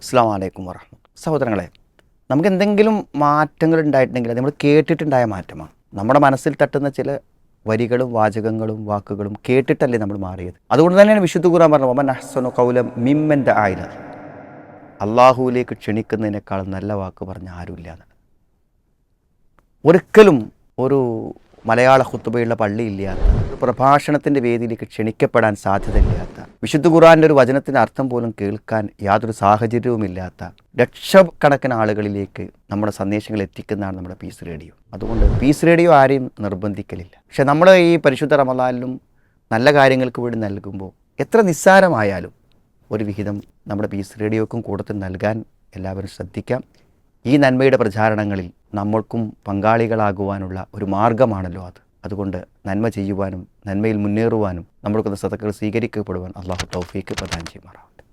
അസ്സലാമു അലൈക്കും വറഹ്മത്തുള്ളാഹി. സഹോദരങ്ങളെ, നമുക്ക് എന്തെങ്കിലും മാറ്റങ്ങൾ ഉണ്ടായിട്ടുണ്ടെങ്കിൽ അത് നമ്മൾ കേട്ടിട്ടുണ്ടായ മാറ്റമാണ്. നമ്മുടെ മനസ്സിൽ തട്ടുന്ന ചില വരികളും വാചകങ്ങളും വാക്കുകളും കേട്ടിട്ടല്ലേ നമ്മൾ മാറിയത്. അതുകൊണ്ട് തന്നെയാണ് വിശുദ്ധ ഖുർആൻ പറഞ്ഞത്, വമൻ അഹ്സനു ഖൗലൻ മിമ്മൻ ദഅ ഇല അള്ളാഹുവിലേക്ക് ക്ഷണിക്കുന്നതിനേക്കാൾ നല്ല വാക്ക് പറഞ്ഞ ആരുമില്ല എന്നാണ്. ഒരിക്കലും ഒരു മലയാള ഖുത്ബയുള്ള പള്ളിയില്ലാത്ത, ഒരു പ്രഭാഷണത്തിൻ്റെ വേദിയിലേക്ക് ക്ഷണിക്കപ്പെടാൻ സാധ്യതയില്ലാത്ത, വിശുദ്ധ ഖുർആൻ്റെ ഒരു വചനത്തിൻ്റെ അർത്ഥം പോലും കേൾക്കാൻ യാതൊരു സാഹചര്യവുമില്ലാത്ത ലക്ഷക്കണക്കിന് ആളുകളിലേക്ക് നമ്മുടെ സന്ദേശങ്ങൾ എത്തിക്കുന്നതാണ് നമ്മുടെ പീസ് റേഡിയോ. അതുകൊണ്ട് പീസ് റേഡിയോ ആരെയും നിർബന്ധിക്കലില്ല. പക്ഷെ നമ്മൾ ഈ പരിശുദ്ധ റമദാനിലും നല്ല കാര്യങ്ങൾക്ക് വേണ്ടി നൽകുമ്പോൾ എത്ര നിസ്സാരമായാലും ഒരു വിഹിതം നമ്മുടെ പീസ് റേഡിയോക്കും കൂട്ടത്തിൽ നൽകാൻ എല്ലാവരും ശ്രദ്ധിക്കാം. ഈ നന്മയുടെ പ്രചാരണങ്ങളിൽ നമ്മൾക്കും പങ്കാളികളാകുവാനുള്ള ഒരു മാർഗ്ഗമാണല്ലോ അത്. അതുകൊണ്ട് നന്മ ചെയ്യുവാനും നന്മയിൽ മുന്നേറുവാനും നമ്മൾക്കൊന്ന് സദഖകൾ സ്വീകരിക്കപ്പെടുവാൻ അള്ളാഹു തൗഫീക്ക് പ്രദാനം ചെയ്യുമാറാവട്ടെ.